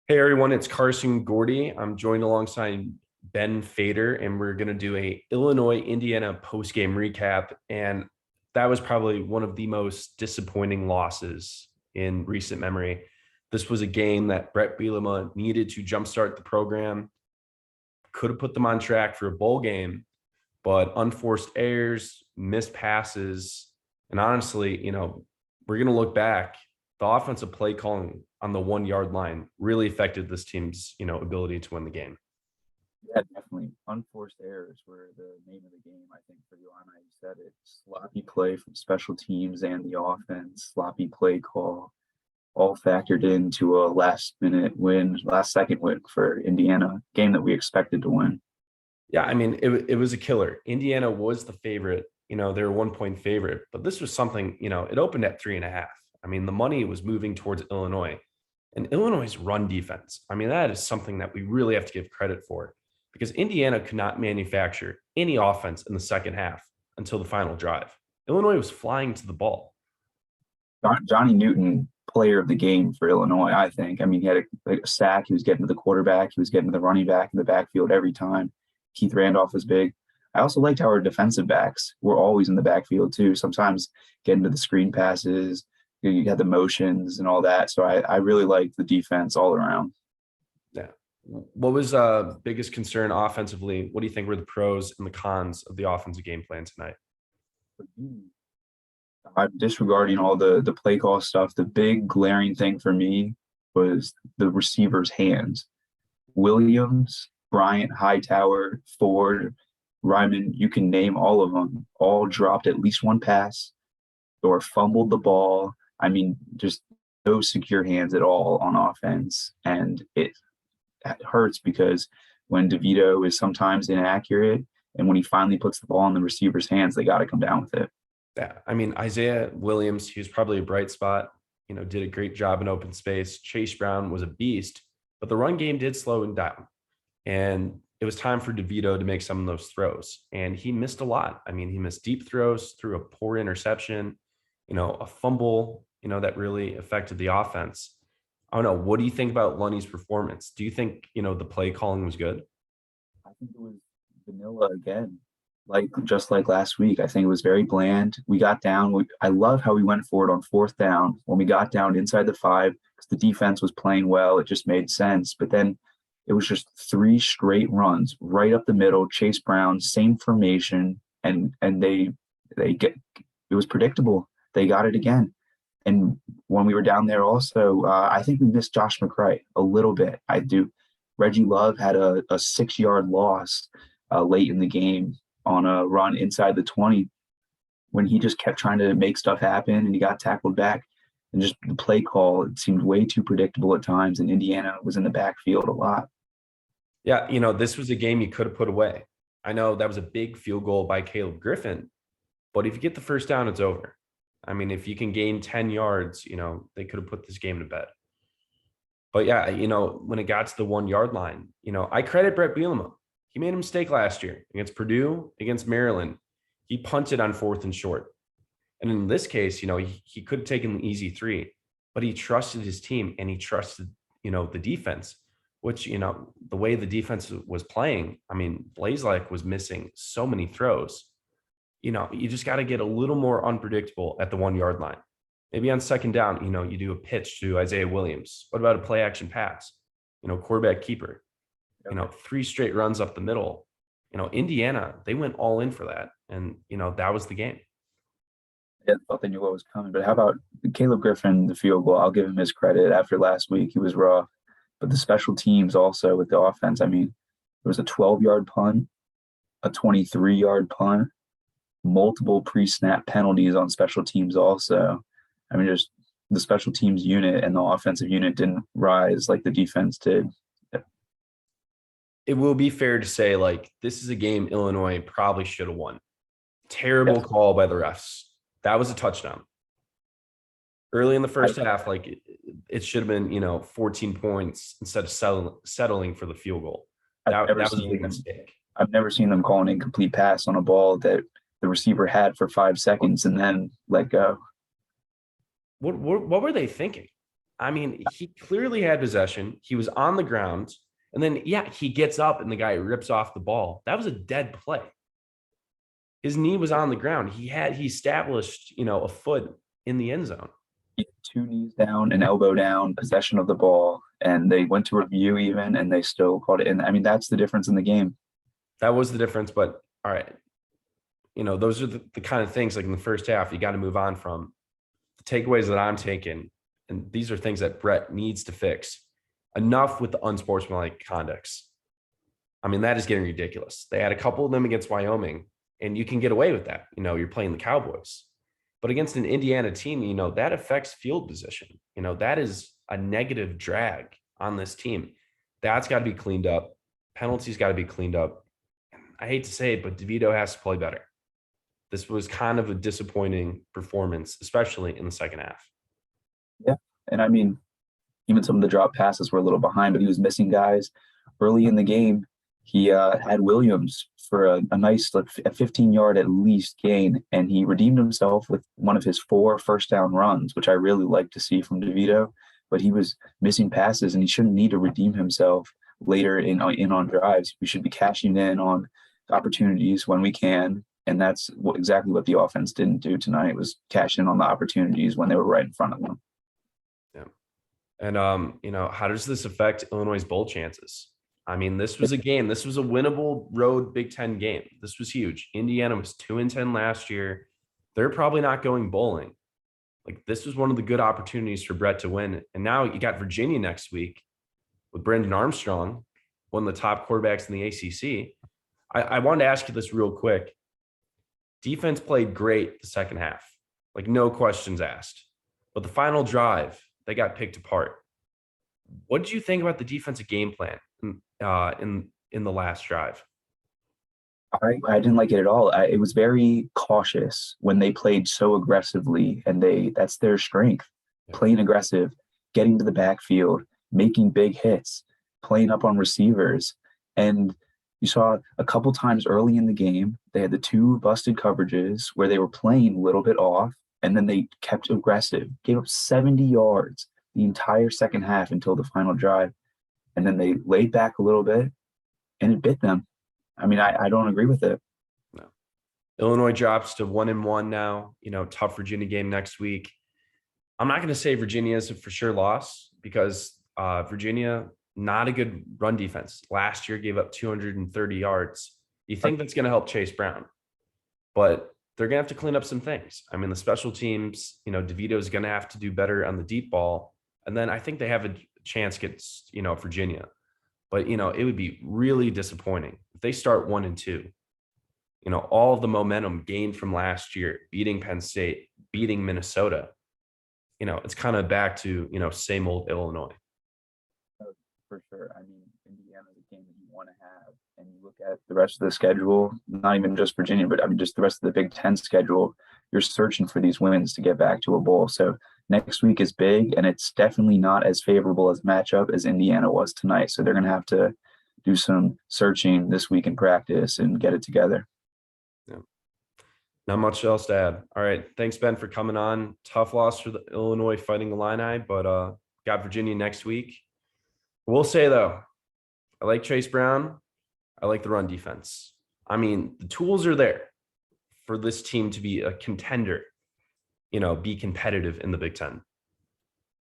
Hey everyone, it's Carson Gourdie. I'm joined alongside Ben Fader, and we're going to do a Illinois Indiana post-game recap. And that was probably one of the most disappointing losses in recent memory. This was a game that Brett Bielema needed to jumpstart the program, could have put them on track for a bowl game, but unforced errors, missed passes, and honestly, we're going to look back. The offensive play calling on the 1 yard line really affected this team's, ability to win the game. Yeah, definitely. Unforced errors were the name of the game, I think, for the Illini. You said it. Sloppy play from special teams and the offense, sloppy play call, all factored into a last second win for Indiana, game that we expected to win. Yeah, I mean, it was a killer. Indiana was the favorite. They're a 1 point favorite, but this was something, it opened at 3.5. I mean, the money was moving towards Illinois and Illinois' run defense. I mean, that is something that we really have to give credit for because Indiana could not manufacture any offense in the second half until the final drive. Illinois was flying to the ball. Johnny Newton, player of the game for Illinois, I think. I mean, he had a sack. He was getting to the quarterback. He was getting to the running back in the backfield every time. Keith Randolph was big. I also liked how our defensive backs were always in the backfield too. Sometimes getting to the screen passes, you had the motions and all that. So I really liked the defense all around. Yeah. What was biggest concern offensively? What do you think were the pros and the cons of the offensive game plan tonight? I'm disregarding all the play call stuff. The big glaring thing for me was the receiver's hands. Williams, Bryant, Hightower, Ford, Ryman, you can name all of them, all dropped at least one pass or fumbled the ball. I mean, just no secure hands at all on offense. And it hurts because when DeVito is sometimes inaccurate and when he finally puts the ball in the receiver's hands, they got to come down with it. Yeah, I mean, Isaiah Williams, he was probably a bright spot, did a great job in open space. Chase Brown was a beast, but the run game did slow him down. And it was time for DeVito to make some of those throws. And he missed a lot. I mean, he missed deep throws, threw a poor interception, a fumble, that really affected the offense. I don't know. What do you think about Lunny's performance? Do you think, the play calling was good? I think it was vanilla again, just like last week. I think it was very bland. We got down. I love how we went forward on fourth down. When we got down inside the 5, because the defense was playing well, it just made sense. But then it was just 3 straight runs right up the middle. Chase Brown, same formation, and they get it was predictable. They got it again. And when we were down there, also, I think we missed Josh McCray a little bit. I do. Reggie Love had a 6-yard loss late in the game on a run inside the 20 when he just kept trying to make stuff happen and he got tackled back. And just the play call, it seemed way too predictable at times. And Indiana was in the backfield a lot. Yeah, this was a game you could have put away. I know that was a big field goal by Caleb Griffin, but if you get the first down, it's over. I mean, if you can gain 10 yards, they could have put this game to bed. But yeah, when it got to the 1 yard line, I credit Brett Bielema. He made a mistake last year against Purdue, against Maryland. He punted on 4th and short. And in this case, he could have taken the easy 3, but he trusted his team and he trusted, the defense, which, the way the defense was playing, I mean, Blazlike was missing so many throws. You just got to get a little more unpredictable at the 1 yard line. Maybe on second down, you do a pitch to Isaiah Williams. What about a play action pass? Quarterback keeper. 3 straight runs up the middle. Indiana, they went all in for that. And, that was the game. Yeah, I thought they knew what was coming. But how about Caleb Griffin, the field goal? I'll give him his credit. After last week, he was rough. But the special teams also with the offense, I mean, there was a 12-yard punt, a 23-yard punt, multiple pre-snap penalties on special teams also. I mean, just the special teams unit and the offensive unit didn't rise like the defense did. It will be fair to say, this is a game Illinois probably should have won. Terrible call by the refs. That was a touchdown. Early in the first half, it should have been, 14 points instead of settling for the field goal. That was a big mistake. I've never seen them call an incomplete pass on a ball that the receiver had for 5 seconds and then let go. What were they thinking? I mean, he clearly had possession. He was on the ground. And then, yeah, he gets up and the guy rips off the ball. That was a dead play. His knee was on the ground. He established, a foot in the end zone. He had two knees down, an elbow down, possession of the ball, and they went to review even, and they still called it in. I mean, that's the difference in the game. That was the difference. But all right, those are the kind of things like in the first half you got to move on from. The takeaways that I'm taking, and these are things that Brett needs to fix. Enough with the unsportsmanlike conducts. I mean, that is getting ridiculous. They had a couple of them against Wyoming, and you can get away with that. You're playing the Cowboys. But against an Indiana team, that affects field position. That is a negative drag on this team. That's got to be cleaned up. Penalties got to be cleaned up. I hate to say it, but DeVito has to play better. This was kind of a disappointing performance, especially in the second half. Yeah. And I mean, even some of the drop passes were a little behind, but he was missing guys early in the game. He had Williams for a nice, like, a 15-yard at least gain, and he redeemed himself with one of his 4 first-down runs, which I really like to see from DeVito. But he was missing passes, and he shouldn't need to redeem himself later in on drives. We should be cashing in on opportunities when we can, and that's exactly what the offense didn't do tonight, was cash in on the opportunities when they were right in front of them. Yeah. And, how does this affect Illinois' bowl chances? I mean, this was a game. This was a winnable road Big Ten game. This was huge. Indiana was 2-10 last year. They're probably not going bowling. Like, this was one of the good opportunities for Brett to win. And now you got Virginia next week with Brendan Armstrong, one of the top quarterbacks in the ACC. I wanted to ask you this real quick. Defense played great the second half, like no questions asked. But the final drive, they got picked apart. What did you think about the defensive game plan in the last drive? I didn't like it at all. It was very cautious when they played so aggressively, and that's their strength, playing aggressive, getting to the backfield, making big hits, playing up on receivers. And you saw a couple times early in the game, they had the 2 busted coverages where they were playing a little bit off, and then they kept aggressive, gave up 70 yards the entire second half until the final drive. And then they laid back a little bit, and it bit them. I mean, I don't agree with it. No. Illinois drops to 1-1 now. Tough Virginia game next week. I'm not going to say Virginia is a for sure loss because Virginia, not a good run defense. Last year gave up 230 yards. You think that's going to help Chase Brown, but they're going to have to clean up some things. I mean, the special teams, DeVito is going to have to do better on the deep ball. And then I think they have a chance against, Virginia. But, it would be really disappointing if they start 1-2. All of the momentum gained from last year, beating Penn State, beating Minnesota, it's kind of back to, same old Illinois. For sure. I mean, Indiana's a game that you want to have. And you look at the rest of the schedule, not even just Virginia, but I mean, just the rest of the Big Ten schedule, you're searching for these wins to get back to a bowl. So next week is big, and it's definitely not as favorable as matchup as Indiana was tonight. So they're going to have to do some searching this week in practice and get it together. Yeah. Not much else to add. All right. Thanks, Ben, for coming on. Tough loss for the Illinois Fighting Illini, but got Virginia next week. We'll say, though, I like Chase Brown. I like the run defense. I mean, the tools are there for this team to be a contender, be competitive in the Big Ten.